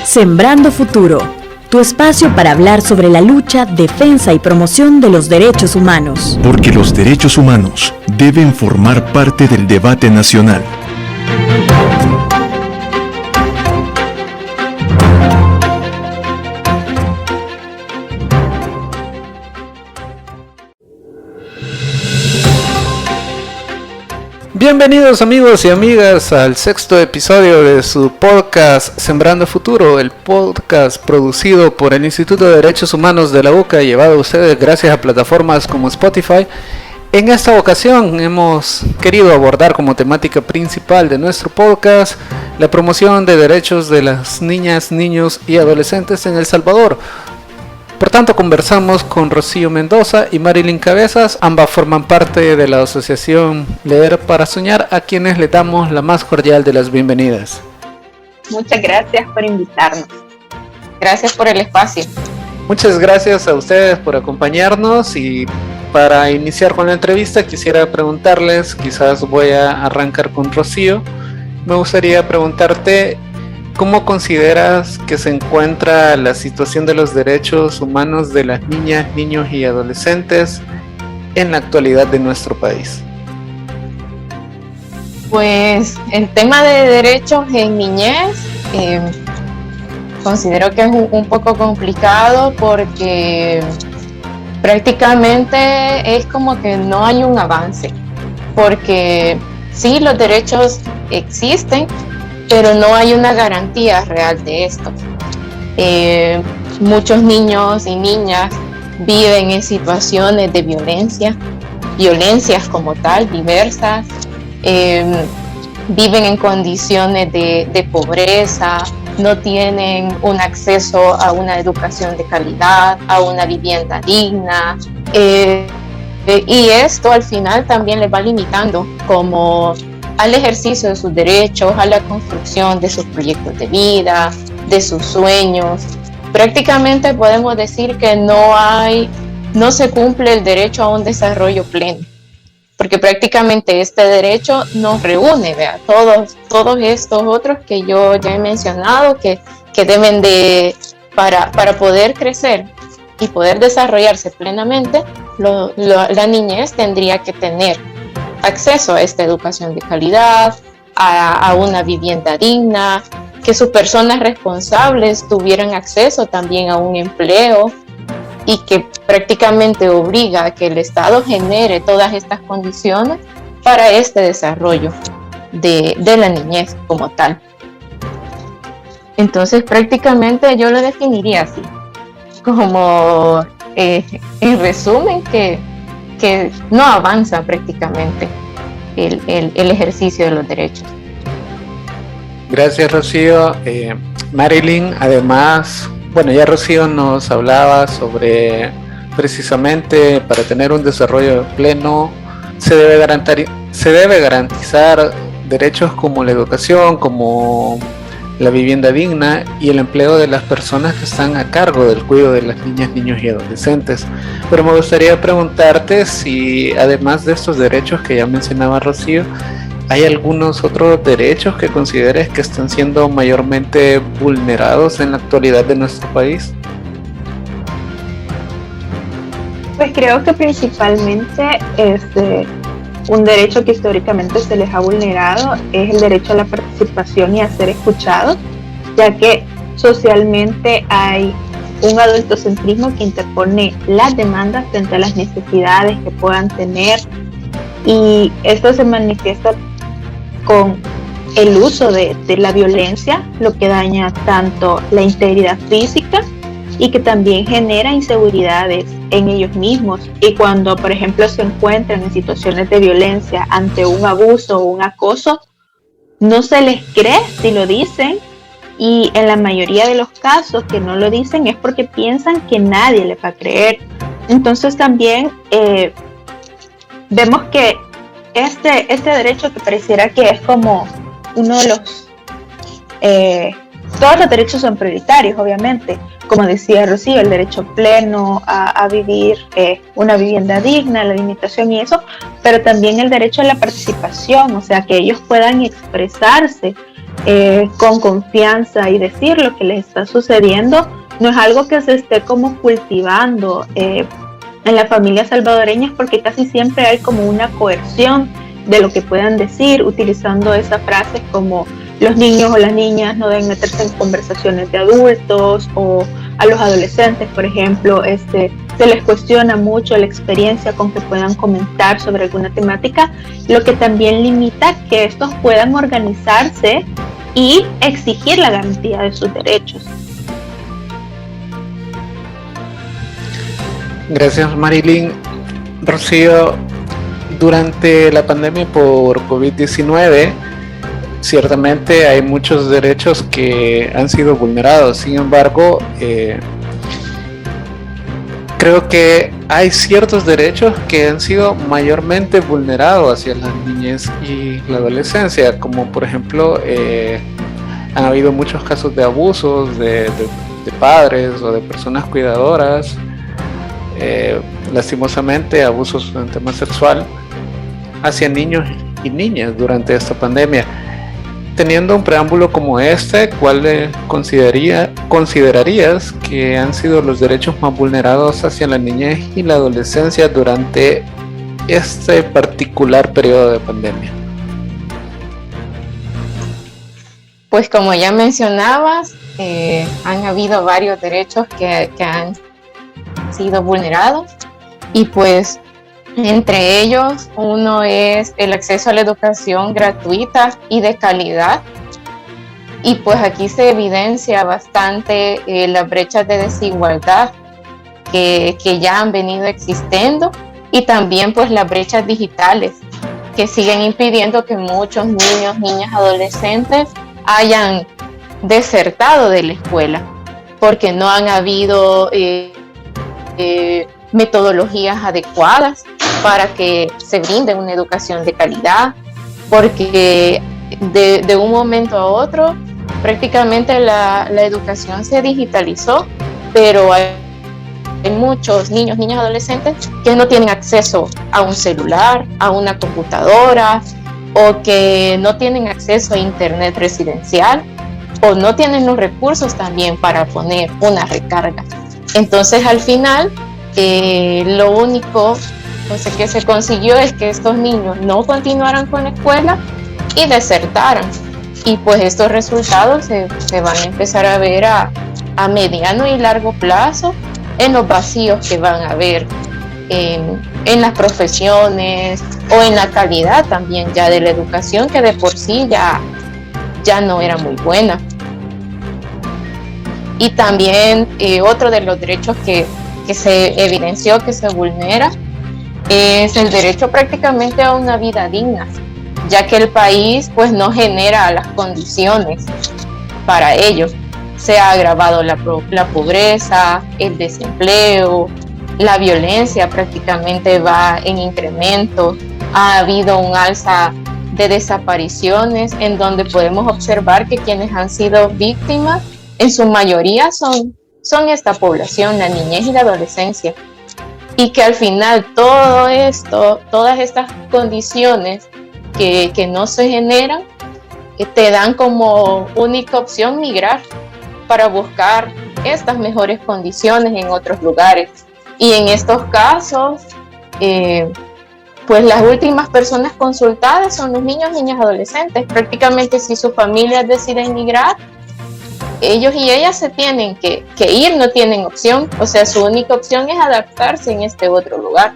Sembrando Futuro, tu espacio para hablar sobre la lucha, defensa y promoción de los derechos humanos. Porque los derechos humanos deben formar parte del debate nacional. Bienvenidos amigos y amigas al sexto episodio de su podcast Sembrando Futuro, el podcast producido por el Instituto de Derechos Humanos de la UCA y llevado a ustedes gracias a plataformas como Spotify. En esta ocasión hemos querido abordar como temática principal de nuestro podcast la promoción de derechos de las niñas, niños y adolescentes en El Salvador. Por tanto, conversamos con Rocío Mendoza y Marilyn Cabezas, ambas forman parte de la asociación Leer para Soñar, a quienes le damos la más cordial de las bienvenidas. Muchas gracias por invitarnos. Gracias por el espacio. Muchas gracias a ustedes por acompañarnos y para iniciar con la entrevista quisiera preguntarles, quizás voy a arrancar con Rocío, me gustaría preguntarte ¿cómo consideras que se encuentra la situación de los derechos humanos de las niñas, niños y adolescentes en la actualidad de nuestro país? Pues el tema de derechos en niñez considero que es un poco complicado porque prácticamente es como que no hay un avance, porque sí, los derechos existen, pero no hay una garantía real de esto. Muchos niños y niñas viven en situaciones de violencias como tal, diversas, viven en condiciones de pobreza, no tienen un acceso a una educación de calidad, a una vivienda digna, y esto al final también les va limitando como al ejercicio de sus derechos, a la construcción de sus proyectos de vida, de sus sueños. Prácticamente podemos decir que no se cumple el derecho a un desarrollo pleno, porque prácticamente este derecho nos reúne, vea, todos estos otros que yo ya he mencionado que deben para poder crecer y poder desarrollarse plenamente, la niñez tendría que tener acceso a esta educación de calidad, a una vivienda digna, que sus personas responsables tuvieran acceso también a un empleo y que prácticamente obliga a que el Estado genere todas estas condiciones para este desarrollo de la niñez como tal. Entonces prácticamente yo lo definiría así, como en resumen que no avanza prácticamente el ejercicio de los derechos. Gracias, Rocío. Marilyn, además, bueno, ya Rocío nos hablaba sobre precisamente para tener un desarrollo pleno se debe garantizar derechos como la educación, como la vivienda digna y el empleo de las personas que están a cargo del cuidado de las niñas, niños y adolescentes. Pero me gustaría preguntarte si además de estos derechos que ya mencionaba Rocío, ¿hay algunos otros derechos que consideres que están siendo mayormente vulnerados en la actualidad de nuestro país? Pues creo que principalmente un derecho que históricamente se les ha vulnerado es el derecho a la participación y a ser escuchados, ya que socialmente hay un adultocentrismo que interpone las demandas frente a las necesidades que puedan tener, y esto se manifiesta con el uso de la violencia, lo que daña tanto la integridad física y que también genera inseguridades en ellos mismos. Y cuando, por ejemplo, se encuentran en situaciones de violencia ante un abuso o un acoso, no se les cree si lo dicen, y en la mayoría de los casos que no lo dicen es porque piensan que nadie les va a creer. Entonces también vemos que este derecho, que pareciera que es como uno de los todos los derechos son prioritarios, obviamente, como decía Rocío, el derecho pleno a vivir una vivienda digna, la limitación y eso, pero también el derecho a la participación, o sea, que ellos puedan expresarse con confianza y decir lo que les está sucediendo, no es algo que se esté como cultivando en las familias salvadoreñas, porque casi siempre hay como una coerción de lo que puedan decir, utilizando esas frases como los niños o las niñas no deben meterse en conversaciones de adultos, o a los adolescentes, por ejemplo, se les cuestiona mucho la experiencia con que puedan comentar sobre alguna temática, lo que también limita que estos puedan organizarse y exigir la garantía de sus derechos. Gracias, Marilyn. Rocío, durante la pandemia por COVID-19, ciertamente hay muchos derechos que han sido vulnerados. Sin embargo, creo que hay ciertos derechos que han sido mayormente vulnerados hacia la niñez y la adolescencia, como por ejemplo, han habido muchos casos de abusos de padres o de personas cuidadoras, lastimosamente abusos en tema sexual hacia niños y niñas durante esta pandemia. Teniendo un preámbulo como este, ¿cuál considerarías que han sido los derechos más vulnerados hacia la niñez y la adolescencia durante este particular periodo de pandemia? Pues como ya mencionabas, han habido varios derechos que han sido vulnerados, y pues entre ellos uno es el acceso a la educación gratuita y de calidad, y pues aquí se evidencia bastante las brechas de desigualdad que ya han venido existiendo, y también pues las brechas digitales que siguen impidiendo que muchos niños, niñas, adolescentes hayan desertado de la escuela, porque no han habido metodologías adecuadas para que se brinde una educación de calidad, porque de un momento a otro prácticamente la educación se digitalizó, pero hay muchos niños, niñas, adolescentes que no tienen acceso a un celular, a una computadora, o que no tienen acceso a internet residencial, o no tienen los recursos también para poner una recarga. Entonces al final lo único que se consiguió es que estos niños no continuaran con la escuela y desertaran, y pues estos resultados se van a empezar a ver a mediano y largo plazo en los vacíos que van a haber en las profesiones o en la calidad también ya de la educación, que de por sí ya no era muy buena. Y también otro de los derechos que se evidenció que se vulnera es el derecho prácticamente a una vida digna, ya que el país pues no genera las condiciones para ello. Se ha agravado la pobreza, el desempleo, la violencia prácticamente va en incremento, ha habido un alza de desapariciones, en donde podemos observar que quienes han sido víctimas en su mayoría son esta población, la niñez y la adolescencia, y que al final todo esto, todas estas condiciones que no se generan, te dan como única opción migrar para buscar estas mejores condiciones en otros lugares. Y en estos casos, pues las últimas personas consultadas son los niños, niñas, adolescentes. Prácticamente si sus familias deciden migrar, ellos y ellas se tienen que ir, no tienen opción. O sea, su única opción es adaptarse en este otro lugar,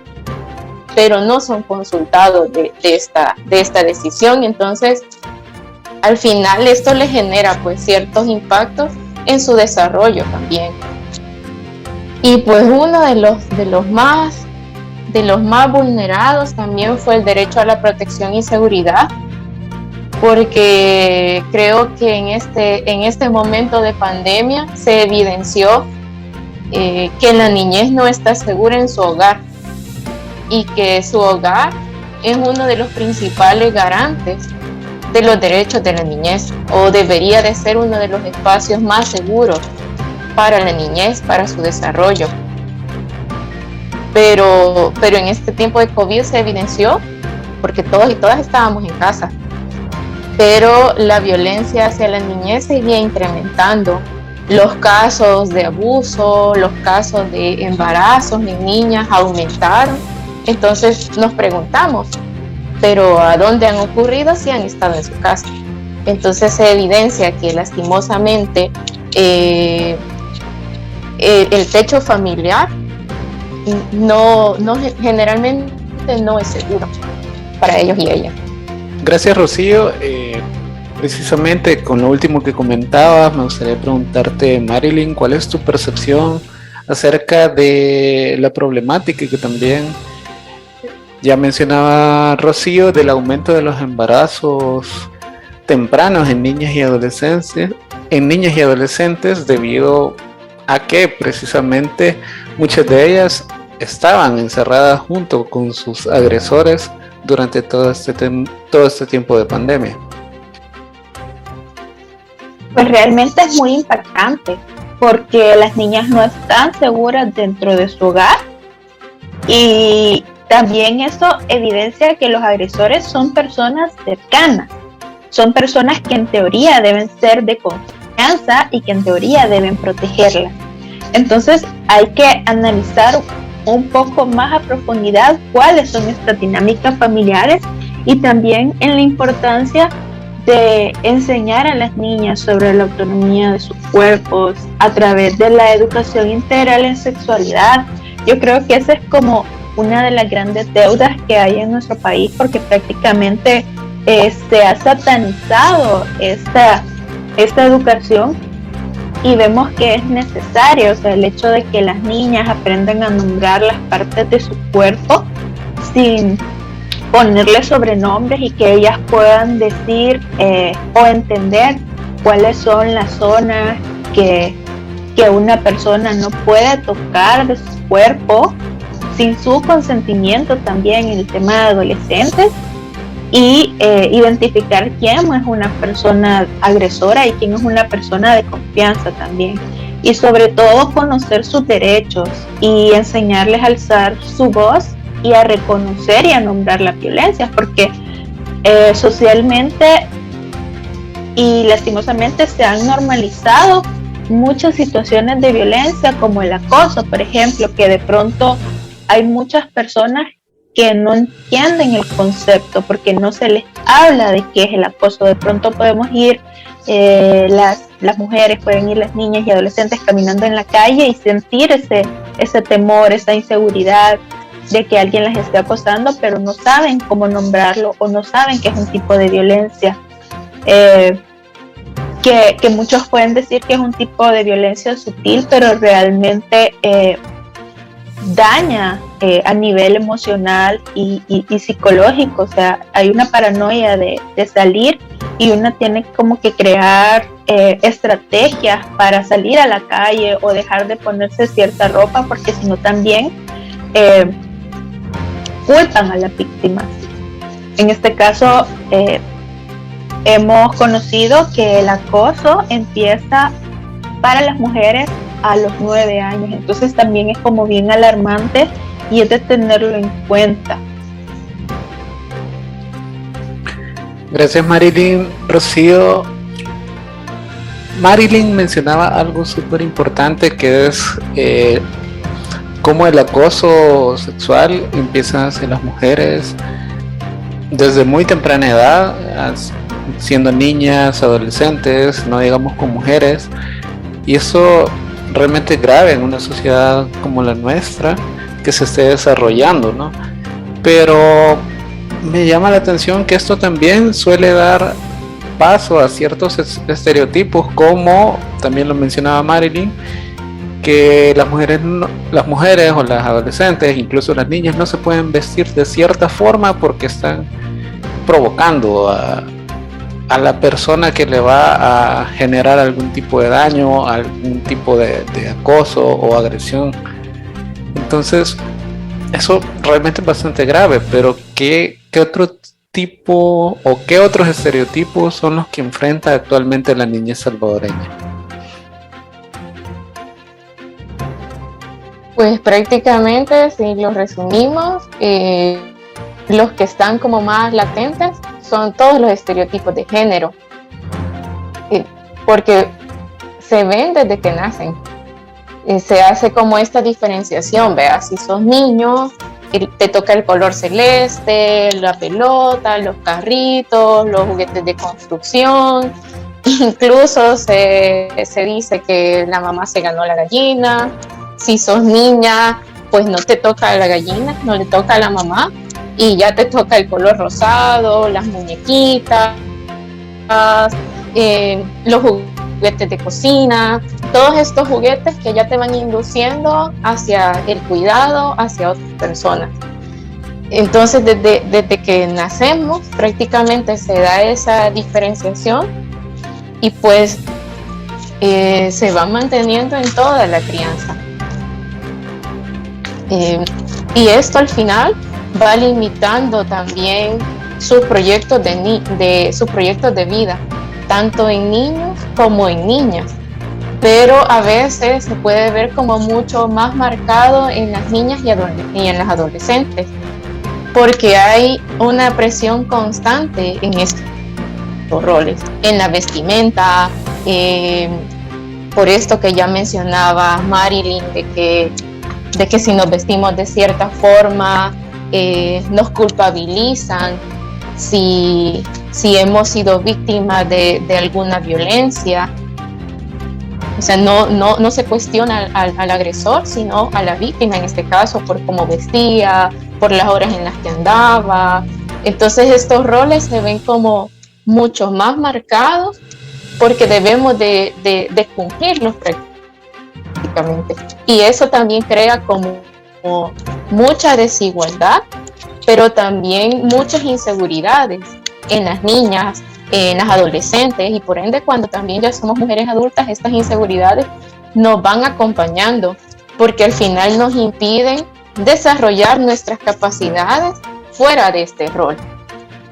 pero no son consultados de esta decisión. Entonces, al final esto les genera pues ciertos impactos en su desarrollo también. Y pues uno de los más vulnerados también fue el derecho a la protección y seguridad, porque creo que en este momento de pandemia se evidenció que la niñez no está segura en su hogar, y que su hogar es uno de los principales garantes de los derechos de la niñez, o debería de ser uno de los espacios más seguros para la niñez, para su desarrollo. Pero en este tiempo de COVID se evidenció, porque todos y todas estábamos en casa, pero la violencia hacia la niñez seguía incrementando. Los casos de abuso, los casos de embarazos en niñas aumentaron. Entonces nos preguntamos, ¿pero a dónde han ocurrido si han estado en su casa? Entonces se evidencia que lastimosamente el techo familiar generalmente no es seguro para ellos y ellas. Gracias, Rocío. Precisamente con lo último que comentabas, me gustaría preguntarte, Marilyn, ¿cuál es tu percepción acerca de la problemática que también ya mencionaba Rocío, del aumento de los embarazos tempranos en niñas y adolescentes, debido a que precisamente muchas de ellas estaban encerradas junto con sus agresores durante todo este tiempo de pandemia? Pues realmente es muy impactante, porque las niñas no están seguras dentro de su hogar, y también eso evidencia que los agresores son personas cercanas, son personas que en teoría deben ser de confianza y que en teoría deben protegerlas. Entonces hay que analizar un poco más a profundidad cuáles son estas dinámicas familiares, y también en la importancia de enseñar a las niñas sobre la autonomía de sus cuerpos a través de la educación integral en sexualidad. Yo creo que esa es como una de las grandes deudas que hay en nuestro país, porque prácticamente se ha satanizado esta educación, y vemos que es necesario, o sea, el hecho de que las niñas aprendan a nombrar las partes de su cuerpo sin ponerle sobrenombres, y que ellas puedan decir o entender cuáles son las zonas que una persona no puede tocar de su cuerpo sin su consentimiento, también en el tema de adolescentes, y identificar quién es una persona agresora y quién es una persona de confianza también, y sobre todo conocer sus derechos y enseñarles a alzar su voz y a reconocer y a nombrar la violencia, porque socialmente y lastimosamente se han normalizado muchas situaciones de violencia, como el acoso, por ejemplo, que de pronto hay muchas personas que no entienden el concepto porque no se les habla de qué es el acoso. De pronto podemos ir, las mujeres, pueden ir las niñas y adolescentes caminando en la calle y sentir ese temor, esa inseguridad de que alguien las esté acosando, pero no saben cómo nombrarlo o no saben que es un tipo de violencia. Que muchos pueden decir que es un tipo de violencia sutil, pero realmente daña a nivel emocional y psicológico. O sea, hay una paranoia de salir, y uno tiene como que crear estrategias para salir a la calle o dejar de ponerse cierta ropa, porque si no también culpan a la víctima. En este caso hemos conocido que el acoso empieza para las mujeres a los 9 años, entonces también es como bien alarmante y es de tenerlo en cuenta. Gracias, Marilyn. Rocío, Marilyn mencionaba algo súper importante, que es cómo el acoso sexual empieza hacia las mujeres desde muy temprana edad, siendo niñas, adolescentes, no digamos con mujeres, y eso realmente es grave en una sociedad como la nuestra que se esté desarrollando, ¿no? Pero me llama la atención que esto también suele dar paso a ciertos estereotipos, como también lo mencionaba Marilyn, que las mujeres o las adolescentes, incluso las niñas, no se pueden vestir de cierta forma porque están provocando a la persona que le va a generar algún tipo de daño, algún tipo de acoso o agresión. Entonces, eso realmente es bastante grave, pero ¿qué otro tipo o qué otros estereotipos son los que enfrenta actualmente la niñez salvadoreña? Pues prácticamente, si lo resumimos, los que están como más latentes son todos los estereotipos de género, porque se ven desde que nacen. Se hace como esta diferenciación, vea, si sos niño, te toca el color celeste, la pelota, los carritos, los juguetes de construcción. Incluso se dice que la mamá se ganó la gallina. Si sos niña, pues no te toca la gallina, no le toca a la mamá, y ya te toca el color rosado, las muñequitas, los juguetes de cocina, todos estos juguetes que ya te van induciendo hacia el cuidado, hacia otras personas. Entonces, desde que nacemos, prácticamente se da esa diferenciación y pues se va manteniendo en toda la crianza. Y esto al final va limitando también sus proyectos de vida, tanto en niños como en niñas, pero a veces se puede ver como mucho más marcado en las niñas y en las adolescentes, porque hay una presión constante en estos roles, en la vestimenta, por esto que ya mencionaba Marilyn, de que si nos vestimos de cierta forma, nos culpabilizan, si hemos sido víctimas de alguna violencia. O sea, no se cuestiona al agresor, sino a la víctima, en este caso, por cómo vestía, por las horas en las que andaba. Entonces estos roles se ven como mucho más marcados porque debemos de cumplirlos prácticamente. Y eso también crea como mucha desigualdad, pero también muchas inseguridades en las niñas, en las adolescentes, y por ende cuando también ya somos mujeres adultas, estas inseguridades nos van acompañando porque al final nos impiden desarrollar nuestras capacidades fuera de este rol.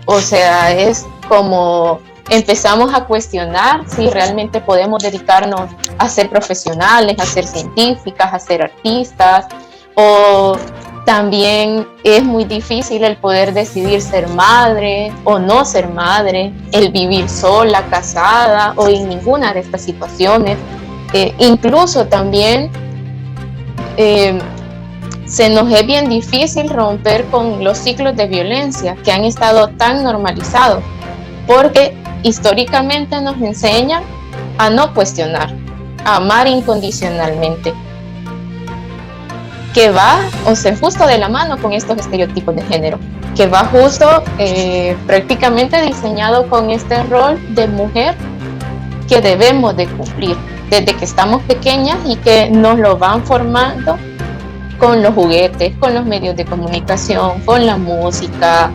O sea, es como empezamos a cuestionar si realmente podemos dedicarnos a ser profesionales, a ser científicas, a ser artistas, o también es muy difícil el poder decidir ser madre o no ser madre, el vivir sola, casada o en ninguna de estas situaciones. Incluso también se nos es bien difícil romper con los ciclos de violencia que han estado tan normalizados, porque históricamente nos enseñan a no cuestionar, a amar incondicionalmente, que va, o sea, justo de la mano con estos estereotipos de género, que va justo prácticamente diseñado con este rol de mujer que debemos de cumplir desde que estamos pequeñas y que nos lo van formando con los juguetes, con los medios de comunicación, con la música,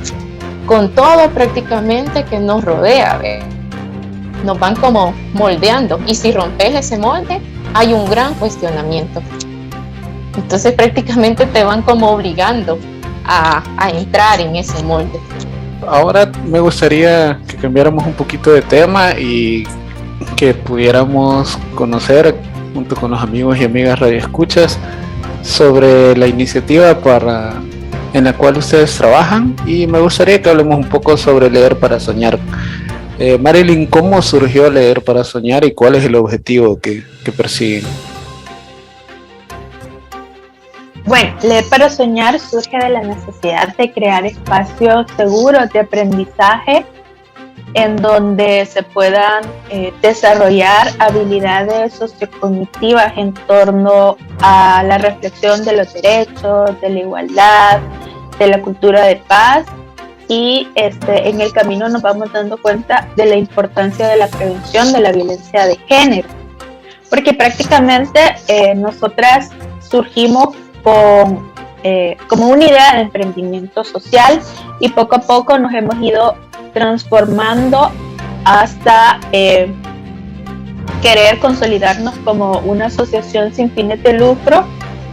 con todo prácticamente que nos rodea, ¿ve? Nos van como moldeando, y si rompes ese molde hay un gran cuestionamiento. Entonces prácticamente te van como obligando a entrar en ese molde. Ahora me gustaría que cambiáramos un poquito de tema y que pudiéramos conocer junto con los amigos y amigas radioescuchas sobre la iniciativa en la cual ustedes trabajan, y me gustaría que hablemos un poco sobre Leer para Soñar. Marilyn, ¿cómo surgió Leer para Soñar y cuál es el objetivo que persiguen? Bueno, Leer para Soñar surge de la necesidad de crear espacios seguros de aprendizaje en donde se puedan desarrollar habilidades sociocognitivas en torno a la reflexión de los derechos, de la igualdad, de la cultura de paz, y en el camino nos vamos dando cuenta de la importancia de la prevención de la violencia de género, porque prácticamente nosotras surgimos como una idea de emprendimiento social y poco a poco nos hemos ido transformando hasta querer consolidarnos como una asociación sin fines de lucro,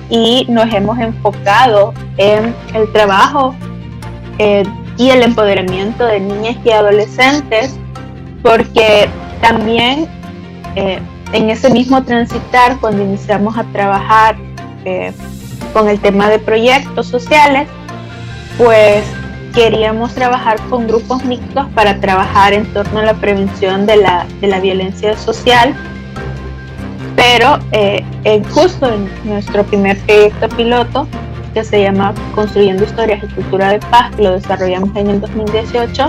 y nos hemos enfocado en el trabajo y el empoderamiento de niñas y adolescentes, porque también en ese mismo transitar, cuando iniciamos a trabajar con el tema de proyectos sociales, pues queríamos trabajar con grupos mixtos para trabajar en torno a la prevención de la violencia social, pero justo en nuestro primer proyecto piloto, que se llama Construyendo Historias y Cultura de Paz, que lo desarrollamos en el 2018,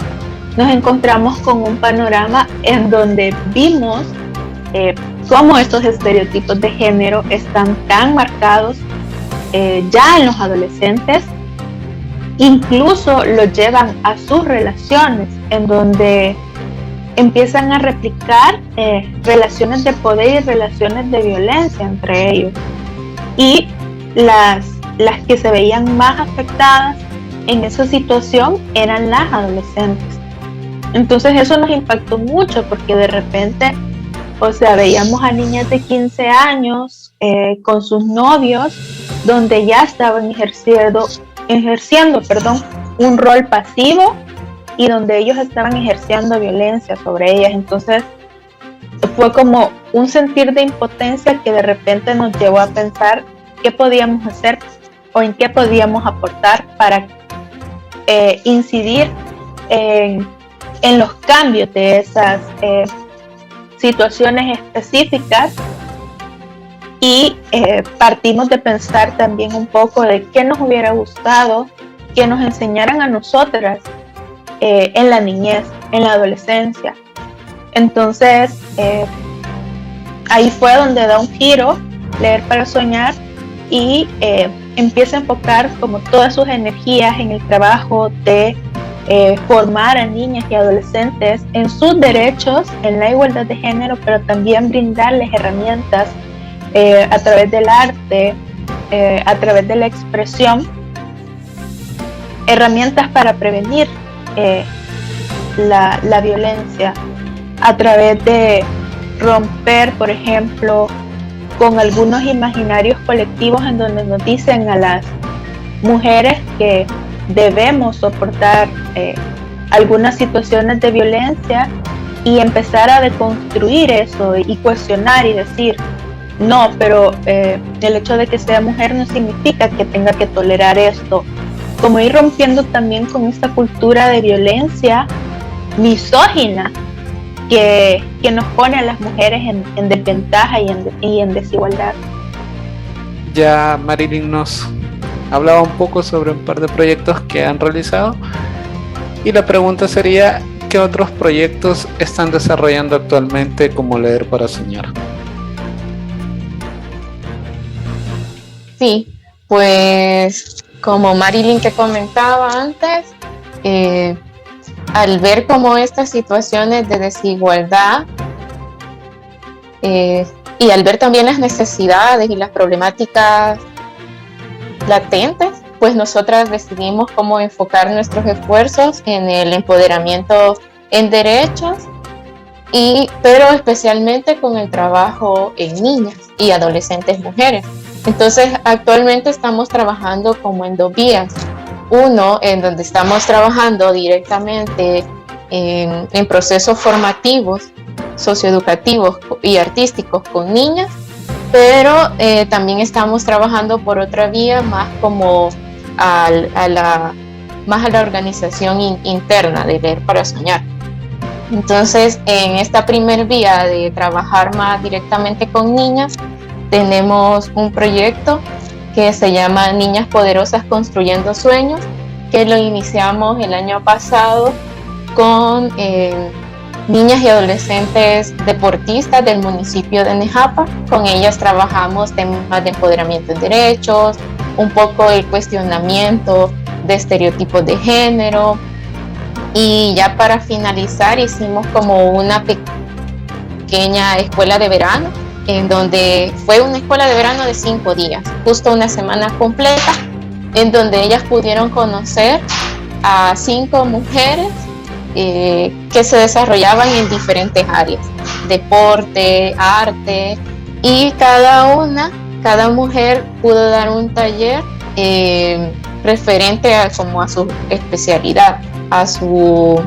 nos encontramos con un panorama en donde vimos cómo estos estereotipos de género están tan marcados ya en los adolescentes, incluso lo llevan a sus relaciones, en donde empiezan a replicar relaciones de poder y relaciones de violencia entre ellos. Y las que se veían más afectadas en esa situación eran las adolescentes. Entonces eso nos impactó mucho, porque de repente, o sea, veíamos a niñas de 15 años con sus novios, donde ya estaban ejerciendo un rol pasivo, y donde ellos estaban ejerciendo violencia sobre ellas. Entonces fue como un sentir de impotencia que de repente nos llevó a pensar qué podíamos hacer o en qué podíamos aportar para incidir en los cambios de esas situaciones específicas. Y partimos de pensar también un poco de qué nos hubiera gustado que nos enseñaran a nosotras en la niñez, en la adolescencia. Entonces ahí fue donde da un giro Leer para Soñar, y empieza a enfocar como todas sus energías en el trabajo de formar a niñas y adolescentes en sus derechos, en la igualdad de género, pero también brindarles herramientas a través del arte, a través de la expresión, herramientas para prevenir la violencia, a través de romper, por ejemplo, con algunos imaginarios colectivos en donde nos dicen a las mujeres que debemos soportar algunas situaciones de violencia, y empezar a deconstruir eso y cuestionar y decir, no, pero el hecho de que sea mujer no significa que tenga que tolerar esto. Como ir rompiendo también con esta cultura de violencia misógina que nos pone a las mujeres en desventaja y en desigualdad. Ya Marilyn nos hablaba un poco sobre un par de proyectos que han realizado, y la pregunta sería, ¿qué otros proyectos están desarrollando actualmente como Leer para Soñar? Sí, pues como Marilyn que comentaba antes, al ver como estas situaciones de desigualdad y al ver también las necesidades y las problemáticas latentes, pues nosotras decidimos cómo enfocar nuestros esfuerzos en el empoderamiento en derechos, pero especialmente con el trabajo en niñas y adolescentes mujeres. Entonces, actualmente estamos trabajando como en 2 vías. Uno, en donde estamos trabajando directamente en procesos formativos, socioeducativos y artísticos con niñas, pero también estamos trabajando por otra vía, más como a la organización interna de Leer para Soñar. Entonces, en esta primer vía de trabajar más directamente con niñas, tenemos un proyecto que se llama Niñas Poderosas Construyendo Sueños, que lo iniciamos el año pasado con niñas y adolescentes deportistas del municipio de Nejapa. Con ellas trabajamos temas de empoderamiento en derechos, un poco el cuestionamiento de estereotipos de género, y ya para finalizar hicimos como una pequeña escuela de verano, en donde fue una escuela de verano de 5 días, justo una semana completa, en donde ellas pudieron conocer a 5 mujeres que se desarrollaban en diferentes áreas, deporte, arte, y cada mujer pudo dar un taller referente a su especialidad, a su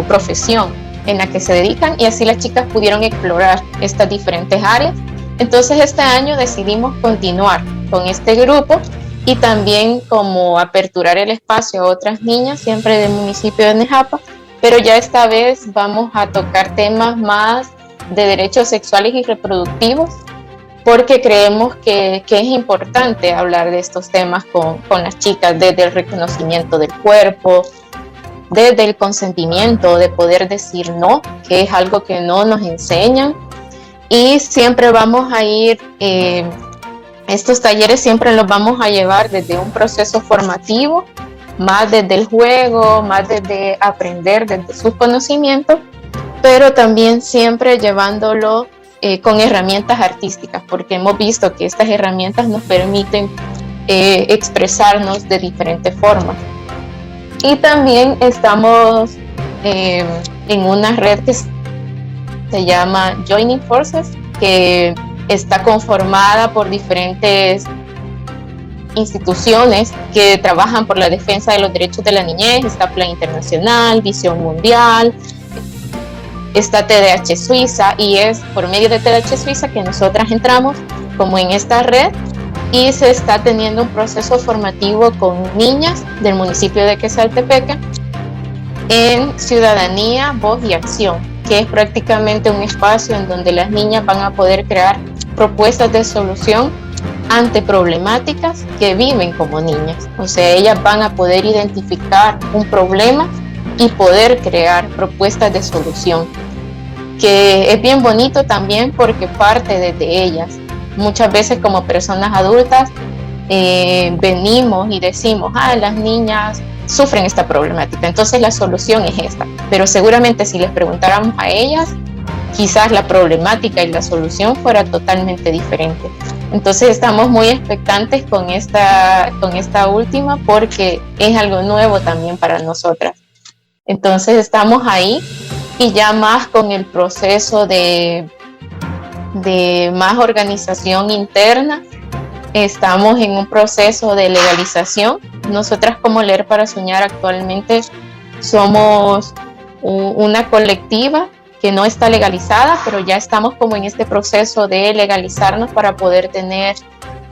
profesión en la que se dedican, y así las chicas pudieron explorar estas diferentes áreas. Entonces este año decidimos continuar con este grupo y también como aperturar el espacio a otras niñas, siempre del municipio de Nejapa, pero ya esta vez vamos a tocar temas más de derechos sexuales y reproductivos, porque creemos que es importante hablar de estos temas con las chicas, desde el reconocimiento del cuerpo, desde el consentimiento, de poder decir no, que es algo que no nos enseñan. Y siempre vamos a ir, estos talleres siempre los vamos a llevar desde un proceso formativo, más desde el juego, más desde aprender, desde sus conocimientos, pero también siempre llevándolo con herramientas artísticas, porque hemos visto que estas herramientas nos permiten expresarnos de diferentes formas. Y también estamos en una red que se llama Joining Forces, que está conformada por diferentes instituciones que trabajan por la defensa de los derechos de la niñez. Está Plan Internacional, Visión Mundial, está TDH Suiza, y es por medio de TDH Suiza que nosotras entramos como en esta red, y se está teniendo un proceso formativo con niñas del municipio de Quesaltepeque en Ciudadanía, Voz y Acción, que es prácticamente un espacio en donde las niñas van a poder crear propuestas de solución ante problemáticas que viven como niñas. O sea, ellas van a poder identificar un problema y poder crear propuestas de solución, que es bien bonito también porque parte desde ellas. Muchas veces como personas adultas venimos y decimos, las niñas sufren esta problemática, entonces la solución es esta, pero seguramente si les preguntáramos a ellas, quizás la problemática y la solución fuera totalmente diferente. Entonces estamos muy expectantes con esta última, porque es algo nuevo también para nosotras. Entonces estamos ahí, y ya más con el proceso de más organización interna. Estamos en un proceso de legalización. Nosotras como Leer para Soñar actualmente somos una colectiva que no está legalizada, pero ya estamos como en este proceso de legalizarnos para poder tener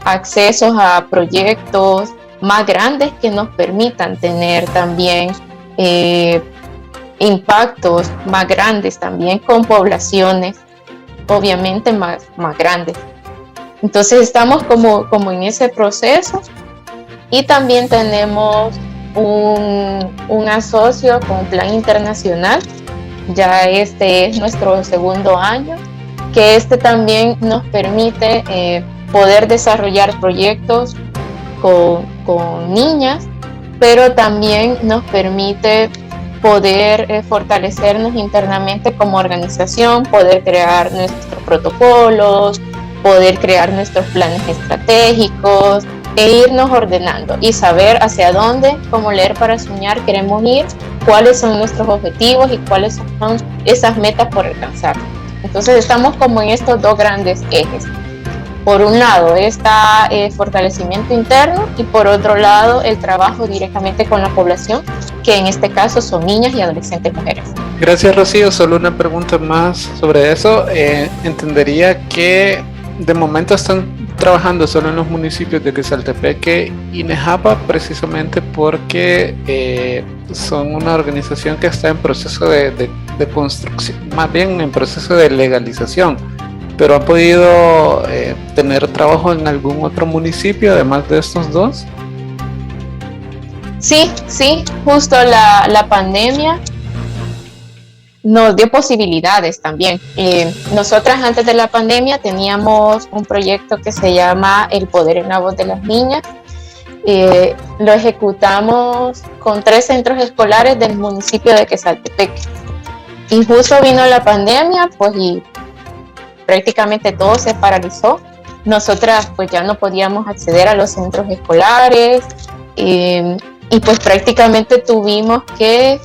accesos a proyectos más grandes que nos permitan tener también impactos más grandes, también con poblaciones obviamente más grandes. Entonces estamos como en ese proceso, y también tenemos un asocio con Plan Internacional. Ya este es nuestro segundo año, que también nos permite poder desarrollar proyectos con niñas, pero también nos permite poder fortalecernos internamente como organización, poder crear nuestros protocolos, poder crear nuestros planes estratégicos e irnos ordenando y saber hacia dónde, como Leer para Soñar, queremos ir, cuáles son nuestros objetivos y cuáles son esas metas por alcanzar. Entonces estamos como en estos dos grandes ejes. Por un lado está fortalecimiento interno, y por otro lado el trabajo directamente con la población, que en este caso son niñas y adolescentes mujeres. Gracias, Rocío. Solo una pregunta más sobre eso. Entendería que de momento están trabajando solo en los municipios de Quesaltepeque y Nejapa, precisamente porque son una organización que está en proceso de construcción, más bien en proceso de legalización. ¿Pero han podido tener trabajo en algún otro municipio además de estos dos? Sí, justo la pandemia nos dio posibilidades también. Nosotras antes de la pandemia teníamos un proyecto que se llama El Poder en la Voz de las Niñas. Lo ejecutamos con 3 centros escolares del municipio de Quesaltepeque. Y justo vino la pandemia, pues, y prácticamente todo se paralizó. Nosotras pues ya no podíamos acceder a los centros escolares, y pues prácticamente tuvimos que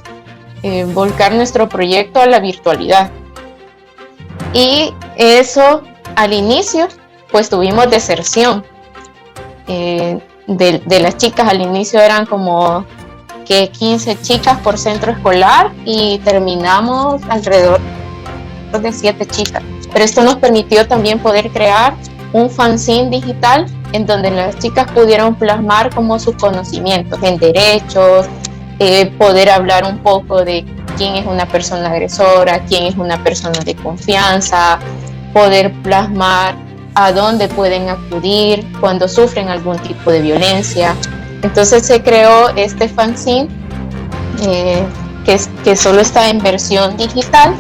volcar nuestro proyecto a la virtualidad. Y eso, al inicio, pues tuvimos deserción de las chicas. Al inicio eran como que 15 chicas por centro escolar, y terminamos alrededor de 7 chicas. Pero esto nos permitió también poder crear un fanzine digital en donde las chicas pudieron plasmar como sus conocimientos en derechos, poder hablar un poco de quién es una persona agresora, quién es una persona de confianza, poder plasmar a dónde pueden acudir cuando sufren algún tipo de violencia. Entonces se creó este fanzine que solo está en versión digital,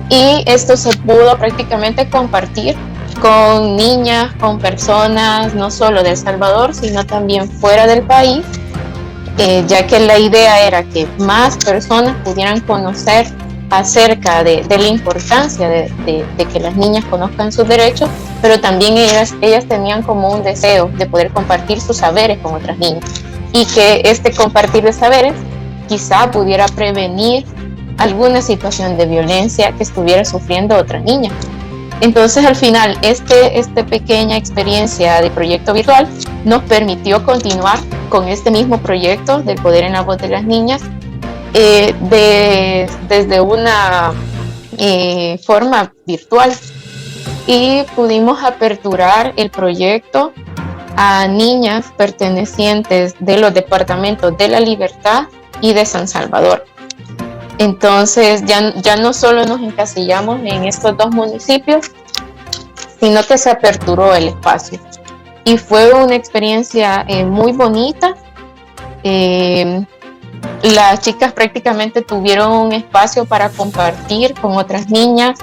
y esto se pudo prácticamente compartir con niñas, con personas no solo de El Salvador, sino también fuera del país, ya que la idea era que más personas pudieran conocer acerca de la importancia de que las niñas conozcan sus derechos, pero también ellas tenían como un deseo de poder compartir sus saberes con otras niñas, y que este compartir de saberes quizá pudiera prevenir alguna situación de violencia que estuviera sufriendo otra niña. Entonces, al final, esta pequeña experiencia de proyecto virtual nos permitió continuar con este mismo proyecto del poder en la voz de las niñas, desde una forma virtual, y pudimos aperturar el proyecto a niñas pertenecientes de los departamentos de La Libertad y de San Salvador. Entonces ya no solo nos encasillamos en estos dos municipios, sino que se aperturó el espacio, y fue una experiencia muy bonita. Las chicas prácticamente tuvieron un espacio para compartir con otras niñas,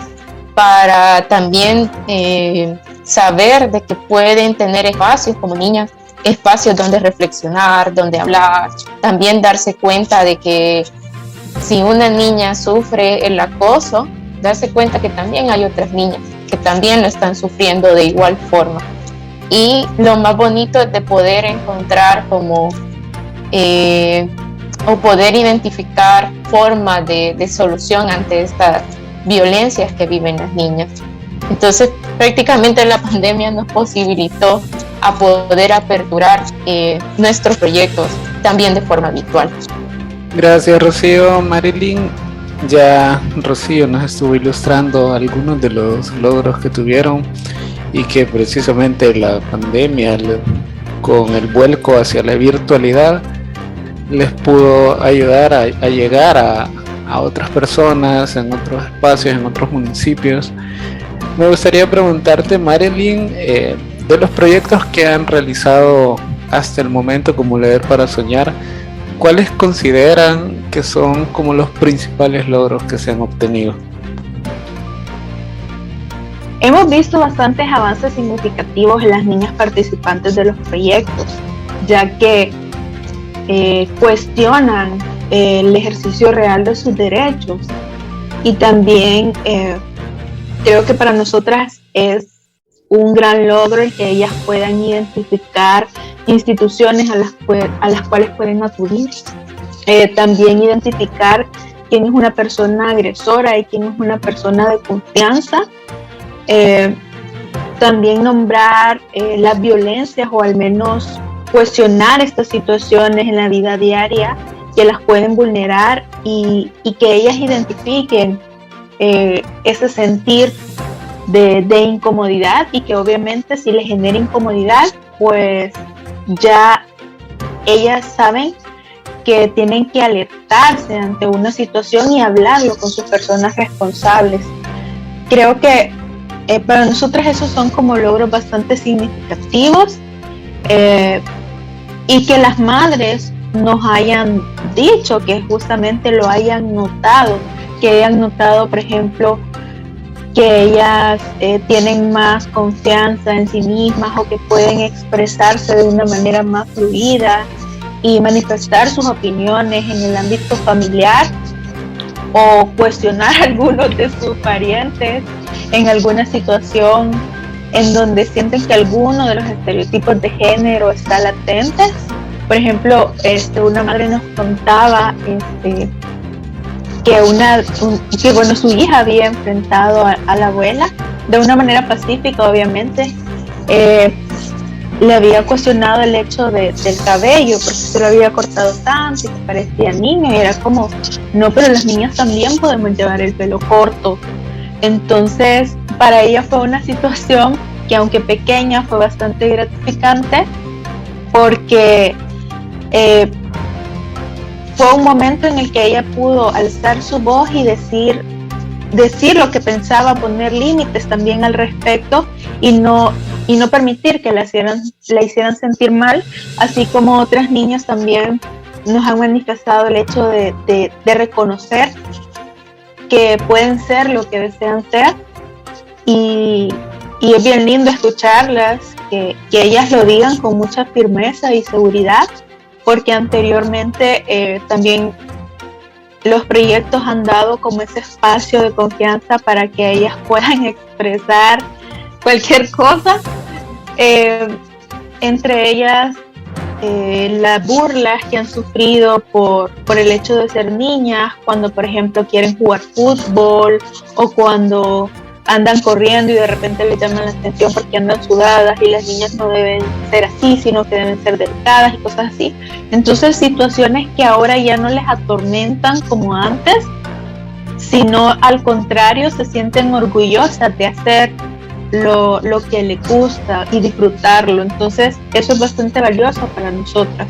para también saber de que pueden tener espacios como niñas, espacios donde reflexionar, donde hablar, también darse cuenta de que si una niña sufre el acoso, darse cuenta que también hay otras niñas que también lo están sufriendo de igual forma. Y lo más bonito es de poder encontrar como o poder identificar formas de solución ante estas violencias que viven las niñas. Entonces, prácticamente la pandemia nos posibilitó a poder aperturar nuestros proyectos también de forma virtual. Gracias, Rocío. Marilyn, ya Rocío nos estuvo ilustrando algunos de los logros que tuvieron, y que precisamente la pandemia, con el vuelco hacia la virtualidad, les pudo ayudar a llegar a otras personas en otros espacios, en otros municipios. Me gustaría preguntarte, Marilyn, de los proyectos que han realizado hasta el momento como Leer para Soñar, ¿cuáles consideran que son como los principales logros que se han obtenido? Hemos visto bastantes avances significativos en las niñas participantes de los proyectos, ya que cuestionan el ejercicio real de sus derechos, y también creo que para nosotras es un gran logro el que ellas puedan identificar instituciones a las cuales pueden acudir, también identificar quién es una persona agresora y quién es una persona de confianza, también nombrar las violencias, o al menos cuestionar estas situaciones en la vida diaria que las pueden vulnerar, y que ellas identifiquen ese sentir de incomodidad, y que obviamente si les genera incomodidad, pues ya ellas saben que tienen que alertarse ante una situación y hablarlo con sus personas responsables. Creo que para nosotros esos son como logros bastante significativos, y que las madres nos hayan dicho que justamente lo hayan notado, que hayan notado, por ejemplo, que ellas tienen más confianza en sí mismas, o que pueden expresarse de una manera más fluida y manifestar sus opiniones en el ámbito familiar, o cuestionar a algunos de sus parientes en alguna situación en donde sienten que alguno de los estereotipos de género está latente. Por ejemplo, una madre nos contaba que su hija había enfrentado a la abuela de una manera pacífica, obviamente. Le había cuestionado el hecho del cabello, porque se lo había cortado tanto y que parecía niño, y era como, no, pero las niñas también podemos llevar el pelo corto. Entonces, para ella fue una situación que aunque pequeña fue bastante gratificante porque fue un momento en el que ella pudo alzar su voz y decir lo que pensaba, poner límites también al respecto y no permitir que la hicieran sentir mal, así como otras niñas también nos han manifestado el hecho de reconocer que pueden ser lo que desean ser, y es bien lindo escucharlas, que ellas lo digan con mucha firmeza y seguridad, porque anteriormente también los proyectos han dado como ese espacio de confianza para que ellas puedan expresar cualquier cosa, entre ellas las burlas que han sufrido por el hecho de ser niñas, cuando por ejemplo quieren jugar fútbol o cuando andan corriendo y de repente les llaman la atención porque andan sudadas y las niñas no deben ser así, sino que deben ser delicadas y cosas así. Entonces situaciones que ahora ya no les atormentan como antes, sino al contrario se sienten orgullosas de hacer lo que les gusta y disfrutarlo. Entonces eso es bastante valioso para nosotras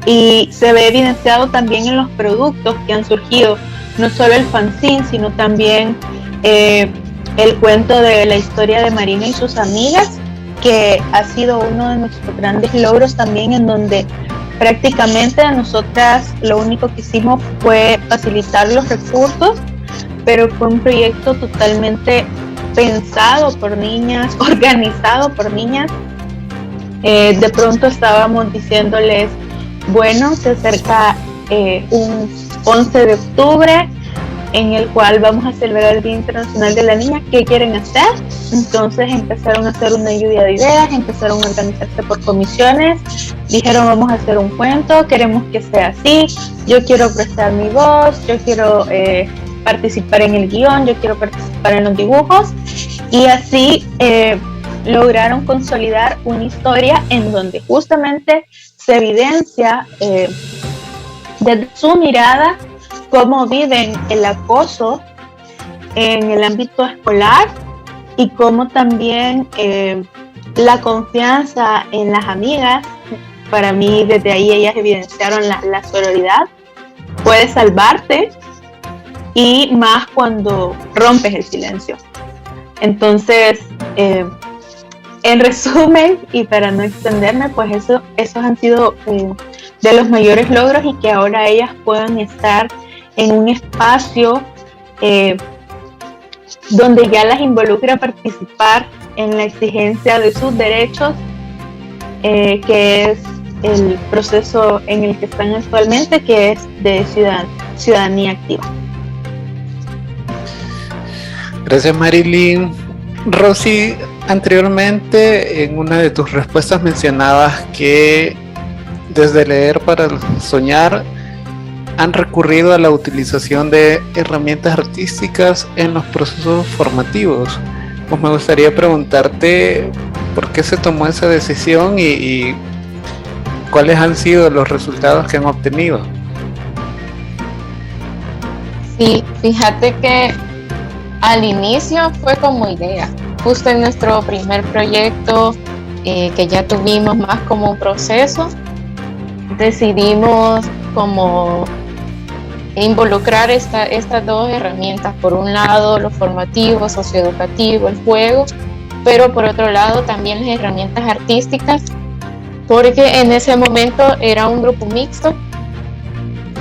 y se ve evidenciado también en los productos que han surgido, no solo el fanzine, sino también el cuento de la historia de Marina y sus amigas, que ha sido uno de nuestros grandes logros también, en donde prácticamente nosotras lo único que hicimos fue facilitar los recursos, pero fue un proyecto totalmente pensado por niñas, organizado por niñas. De pronto estábamos diciéndoles, bueno, se acerca un 11 de octubre en el cual vamos a celebrar el Día Internacional de la Niña, ¿qué quieren hacer? Entonces empezaron a hacer una lluvia de ideas, empezaron a organizarse por comisiones, dijeron vamos a hacer un cuento, queremos que sea así, yo quiero prestar mi voz, yo quiero participar en el guión, yo quiero participar en los dibujos, y así lograron consolidar una historia en donde justamente se evidencia desde su mirada cómo viven el acoso en el ámbito escolar y cómo también la confianza en las amigas, para mí desde ahí ellas evidenciaron la sororidad, puede salvarte, y más cuando rompes el silencio. Entonces, en resumen, y para no extenderme, pues esos han sido de los mayores logros, y que ahora ellas puedan estar en un espacio donde ya las involucra participar en la exigencia de sus derechos, que es el proceso en el que están actualmente, que es de ciudadanía activa. Gracias, Marilyn. Rosy, anteriormente en una de tus respuestas mencionabas que desde Leer para Soñar han recurrido a la utilización de herramientas artísticas en los procesos formativos. Pues me gustaría preguntarte por qué se tomó esa decisión y cuáles han sido los resultados que han obtenido. Sí, fíjate que al inicio fue como idea. Justo en nuestro primer proyecto, que ya tuvimos más como un proceso, decidimos como involucrar estas dos herramientas. Por un lado, lo formativo, socioeducativo, el juego, pero por otro lado también las herramientas artísticas, porque en ese momento era un grupo mixto.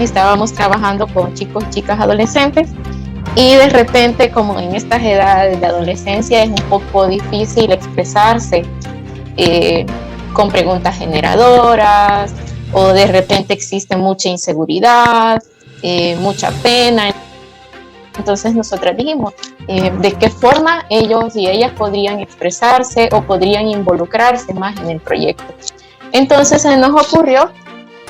Estábamos trabajando con chicos y chicas adolescentes, y de repente, como en estas edades de adolescencia es un poco difícil expresarse con preguntas generadoras, o de repente existe mucha inseguridad, mucha pena. Entonces nosotras dijimos de qué forma ellos y ellas podrían expresarse o podrían involucrarse más en el proyecto. Entonces se nos ocurrió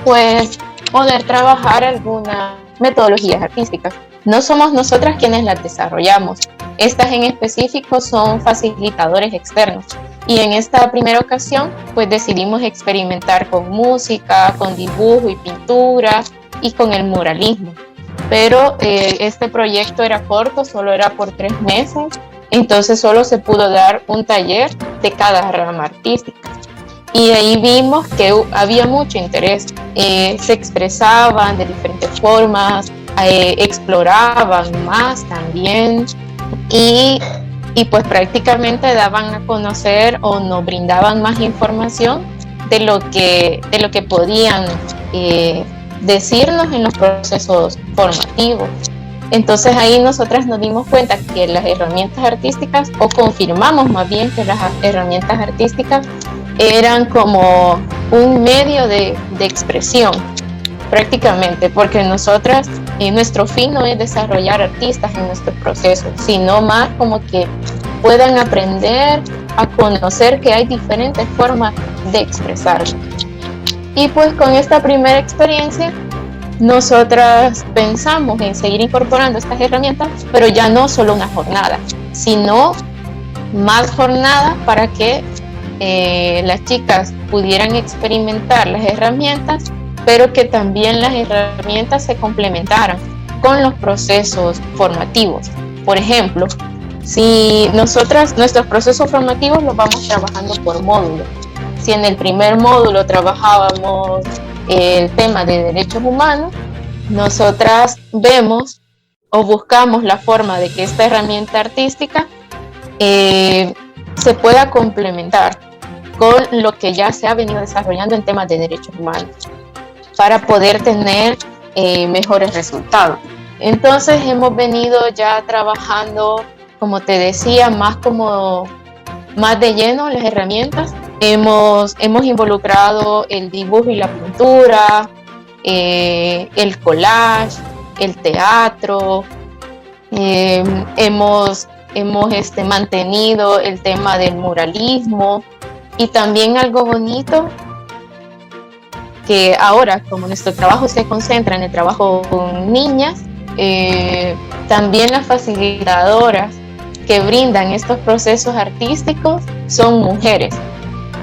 pues poder trabajar algunas metodologías artísticas. No somos nosotras quienes las desarrollamos. Estas en específico son facilitadores externos. Y en esta primera ocasión, pues decidimos experimentar con música, con dibujo y pintura y con el muralismo. Pero este proyecto era corto, solo era por 3 meses. Entonces solo se pudo dar un taller de cada rama artística. Y ahí vimos que había mucho interés, se expresaban de diferentes formas, exploraban más también y pues prácticamente daban a conocer o nos brindaban más información de lo que podían decirnos en los procesos formativos. Entonces ahí nosotras nos dimos cuenta que las herramientas artísticas, o confirmamos más bien que las herramientas artísticas eran como un medio de expresión prácticamente, porque nosotras, nuestro fin no es desarrollar artistas en nuestro proceso, sino más como que puedan aprender a conocer que hay diferentes formas de expresarlo. Y pues con esta primera experiencia nosotras pensamos en seguir incorporando estas herramientas, pero ya no solo una jornada, sino más jornadas para que las chicas pudieran experimentar las herramientas, pero que también las herramientas se complementaran con los procesos formativos. Por ejemplo, si nosotras nuestros procesos formativos los vamos trabajando por módulo. Si en el primer módulo trabajábamos el tema de derechos humanos, nosotras vemos o buscamos la forma de que esta herramienta artística se pueda complementar con lo que ya se ha venido desarrollando en temas de derechos humanos para poder tener mejores resultados. Entonces hemos venido ya trabajando, como te decía, más de lleno las herramientas. Hemos involucrado el dibujo y la pintura, el collage, el teatro, hemos mantenido el tema del muralismo, y también algo bonito que ahora, como nuestro trabajo se concentra en el trabajo con niñas, también las facilitadoras que brindan estos procesos artísticos son mujeres.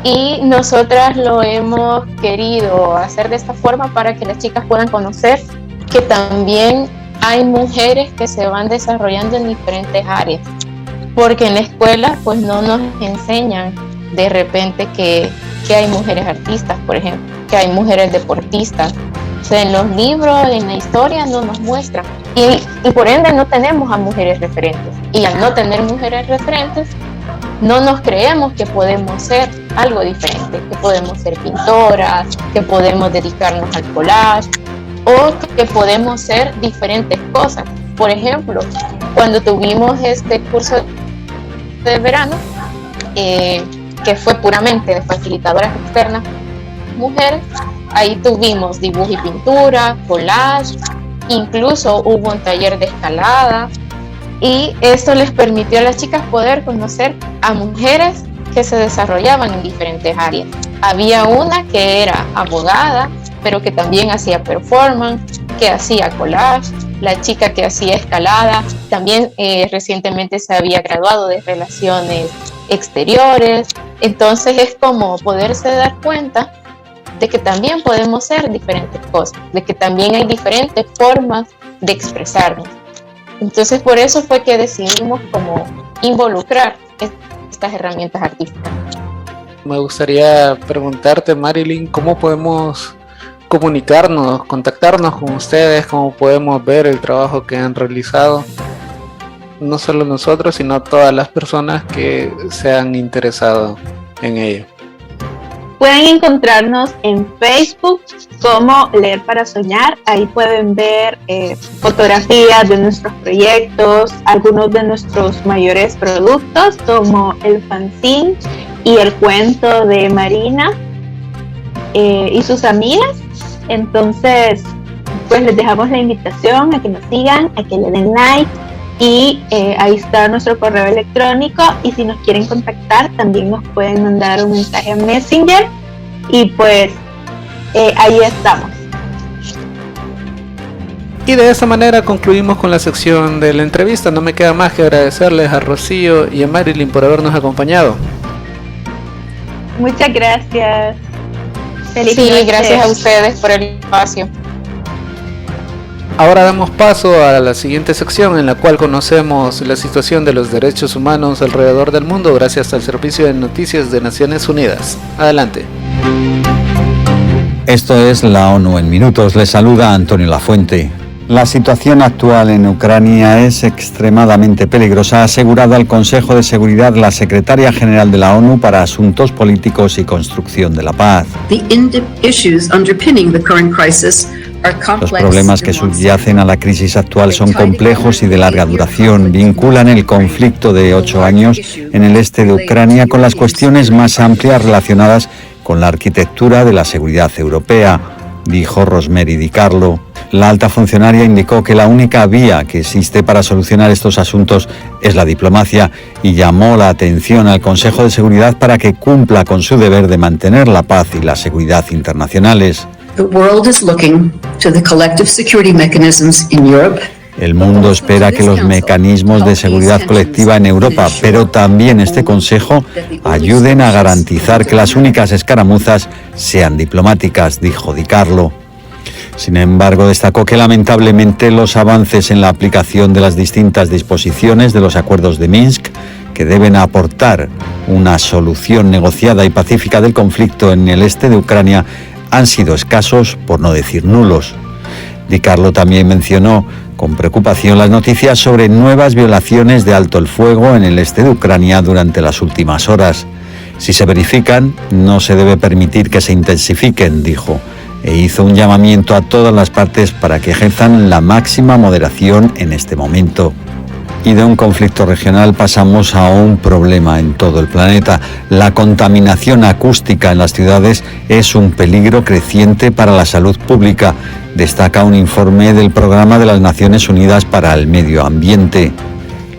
Y nosotras lo hemos querido hacer de esta forma para que las chicas puedan conocer que también hay mujeres que se van desarrollando en diferentes áreas. Porque en la escuela pues no nos enseñan de repente que hay mujeres artistas, por ejemplo, que hay mujeres deportistas. O sea, en los libros, en la historia no nos muestran. Y por ende no tenemos a mujeres referentes. Y al no tener mujeres referentes, no nos creemos que podemos ser algo diferente, que podemos ser pintoras, que podemos dedicarnos al collage o que podemos ser diferentes cosas. Por ejemplo, cuando tuvimos este curso de verano, que fue puramente de facilitadoras externas mujeres, ahí tuvimos dibujo y pintura, collage, incluso hubo un taller de escalada, y esto les permitió a las chicas poder conocer a mujeres que se desarrollaban en diferentes áreas. Había una que era abogada, pero que también hacía performance, que hacía collage, la chica que hacía escalada, también recientemente se había graduado de relaciones exteriores. Entonces es como poderse dar cuenta de que también podemos ser diferentes cosas, de que también hay diferentes formas de expresarnos. Entonces por eso fue que decidimos como involucrar estas herramientas artísticas. Me gustaría preguntarte, Marilyn, ¿cómo podemos comunicarnos, contactarnos con ustedes? ¿Cómo podemos ver el trabajo que han realizado? No solo nosotros, sino todas las personas que se han interesado en ello. Pueden encontrarnos en Facebook como Leer para Soñar. Ahí pueden ver fotografías de nuestros proyectos, algunos de nuestros mayores productos como el fanzine y el cuento de Marina y sus amigas. Entonces, pues les dejamos la invitación a que nos sigan, a que le den like. Y ahí está nuestro correo electrónico, y si nos quieren contactar también nos pueden mandar un mensaje a Messenger, y pues ahí estamos. Y de esa manera concluimos con la sección de la entrevista. No me queda más que agradecerles a Rocío y a Marilyn por habernos acompañado. Muchas gracias. Feliz Sí, noche. gracias a ustedes por el espacio. Ahora damos paso a la siguiente sección en la cual conocemos la situación de los derechos humanos alrededor del mundo gracias al Servicio de Noticias de Naciones Unidas. Adelante. Esto es la ONU en minutos. Les saluda Antonio Lafuente. La situación actual en Ucrania es extremadamente peligrosa, ha asegurado al Consejo de Seguridad la secretaria general de la ONU para Asuntos Políticos y Construcción de la Paz. Los problemas que subyacen a la crisis actual son complejos y de larga duración. Vinculan el conflicto de 8 años en el este de Ucrania con las cuestiones más amplias relacionadas con la arquitectura de la seguridad europea, dijo Rosemary DiCarlo. La alta funcionaria indicó que la única vía que existe para solucionar estos asuntos es la diplomacia y llamó la atención al Consejo de Seguridad para que cumpla con su deber de mantener la paz y la seguridad internacionales. El mundo espera que los mecanismos de seguridad colectiva en Europa, pero también este Consejo, ayuden a garantizar que las únicas escaramuzas sean diplomáticas, dijo DiCarlo. Sin embargo, destacó que lamentablemente los avances en la aplicación de las distintas disposiciones de los acuerdos de Minsk, que deben aportar una solución negociada y pacífica del conflicto en el este de Ucrania, han sido escasos, por no decir nulos. DiCarlo también mencionó con preocupación las noticias sobre nuevas violaciones de alto el fuego en el este de Ucrania durante las últimas horas. Si se verifican, no se debe permitir que se intensifiquen, dijo, e hizo un llamamiento a todas las partes para que ejerzan la máxima moderación en este momento. Y de un conflicto regional pasamos a un problema en todo el planeta. La contaminación acústica en las ciudades es un peligro creciente para la salud pública, destaca un informe del Programa de las Naciones Unidas para el Medio Ambiente.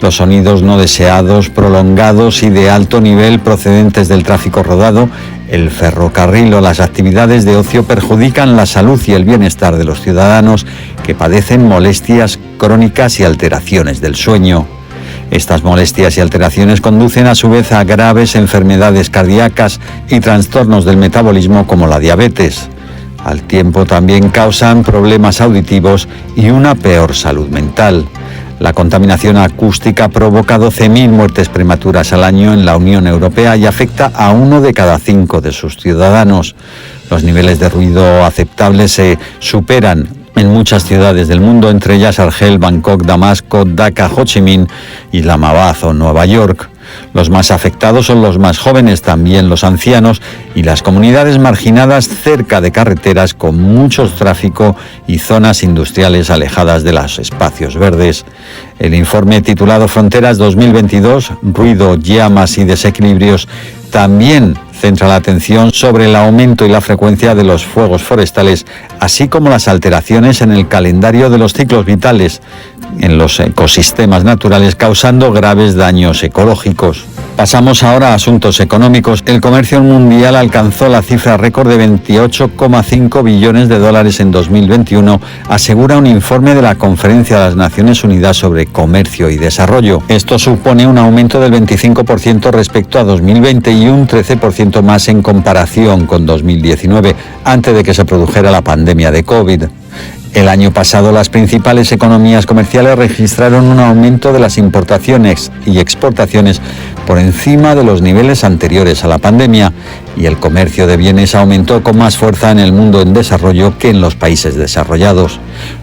Los sonidos no deseados, prolongados y de alto nivel procedentes del tráfico rodado, el ferrocarril o las actividades de ocio perjudican la salud y el bienestar de los ciudadanos que padecen molestias crónicas y alteraciones del sueño. Estas molestias y alteraciones conducen a su vez a graves enfermedades cardíacas y trastornos del metabolismo como la diabetes. Al tiempo también causan problemas auditivos y una peor salud mental. La contaminación acústica provoca 12.000 muertes prematuras al año en la Unión Europea y afecta a 1 de cada 5 de sus ciudadanos. Los niveles de ruido aceptables se superan en muchas ciudades del mundo, entre ellas Argel, Bangkok, Damasco, Dhaka, Ho Chi Minh, Islamabad o Nueva York. Los más afectados son los más jóvenes, también los ancianos y las comunidades marginadas cerca de carreteras con mucho tráfico y zonas industriales alejadas de los espacios verdes. El informe titulado Fronteras 2022, Ruido, Llamas y Desequilibrios también centra la atención sobre el aumento y la frecuencia de los fuegos forestales, así como las alteraciones en el calendario de los ciclos vitales en los ecosistemas naturales, causando graves daños ecológicos. Pasamos ahora a asuntos económicos. El comercio mundial alcanzó la cifra récord de 28,5 billones de dólares en 2021, asegura un informe de la Conferencia de las Naciones Unidas sobre Comercio y Desarrollo. Esto supone un aumento del 25% respecto a 2020 y un 13% más en comparación con 2019, antes de que se produjera la pandemia de COVID. El año pasado las principales economías comerciales registraron un aumento de las importaciones y exportaciones por encima de los niveles anteriores a la pandemia, y el comercio de bienes aumentó con más fuerza en el mundo en desarrollo que en los países desarrollados.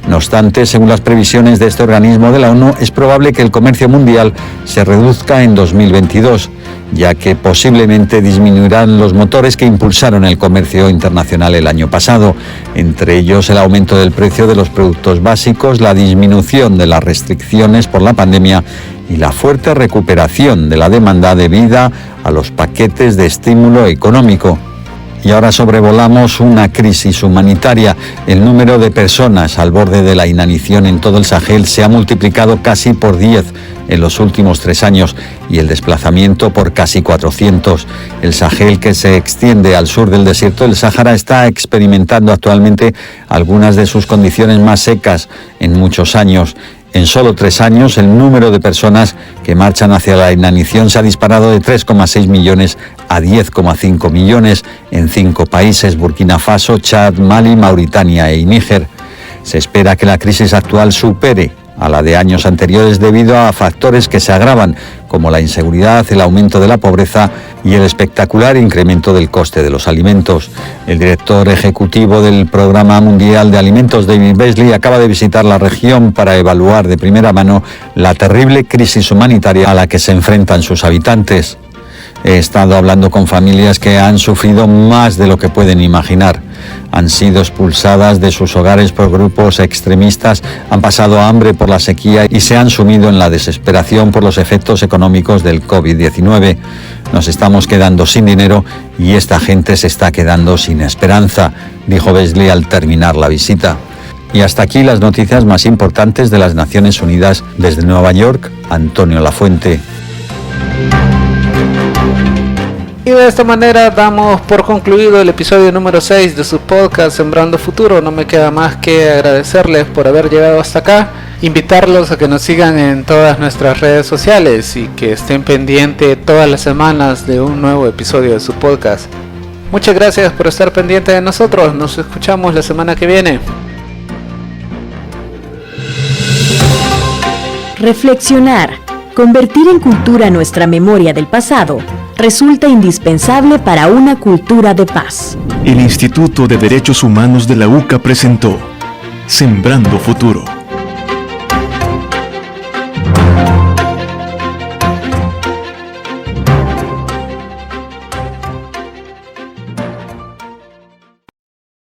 No obstante, según las previsiones de este organismo de la ONU, es probable que el comercio mundial se reduzca en 2022, ya que posiblemente disminuirán los motores que impulsaron el comercio internacional el año pasado, entre ellos el aumento del precio de los productos básicos, la disminución de las restricciones por la pandemia y la fuerte recuperación de la demanda debida a los paquetes de estímulo económico. Y ahora sobrevolamos una crisis humanitaria. El número de personas al borde de la inanición en todo el Sahel se ha multiplicado casi por 10 en los últimos 3 años y el desplazamiento por casi 400. El Sahel, que se extiende al sur del desierto del Sáhara, está experimentando actualmente algunas de sus condiciones más secas en muchos años. En solo 3 años, el número de personas que marchan hacia la inanición se ha disparado de 3,6 millones a 10,5 millones en 5 países: Burkina Faso, Chad, Mali, Mauritania y Níger. Se espera que la crisis actual supere a la de años anteriores debido a factores que se agravan, como la inseguridad, el aumento de la pobreza y el espectacular incremento del coste de los alimentos. El director ejecutivo del Programa Mundial de Alimentos, David Beasley, acaba de visitar la región para evaluar de primera mano la terrible crisis humanitaria a la que se enfrentan sus habitantes. He estado hablando con familias que han sufrido más de lo que pueden imaginar. Han sido expulsadas de sus hogares por grupos extremistas, han pasado hambre por la sequía y se han sumido en la desesperación por los efectos económicos del COVID-19. Nos estamos quedando sin dinero y esta gente se está quedando sin esperanza, dijo Beasley al terminar la visita. Y hasta aquí las noticias más importantes de las Naciones Unidas. Desde Nueva York, Antonio Lafuente. Y de esta manera damos por concluido el episodio número 6 de su podcast Sembrando Futuro. No me queda más que agradecerles por haber llegado hasta acá, invitarlos a que nos sigan en todas nuestras redes sociales y que estén pendientes todas las semanas de un nuevo episodio de su podcast. Muchas gracias por estar pendientes de nosotros, nos escuchamos la semana que viene. Reflexionar, convertir en cultura nuestra memoria del pasado, resulta indispensable para una cultura de paz. El Instituto de Derechos Humanos de la UCA presentó Sembrando Futuro.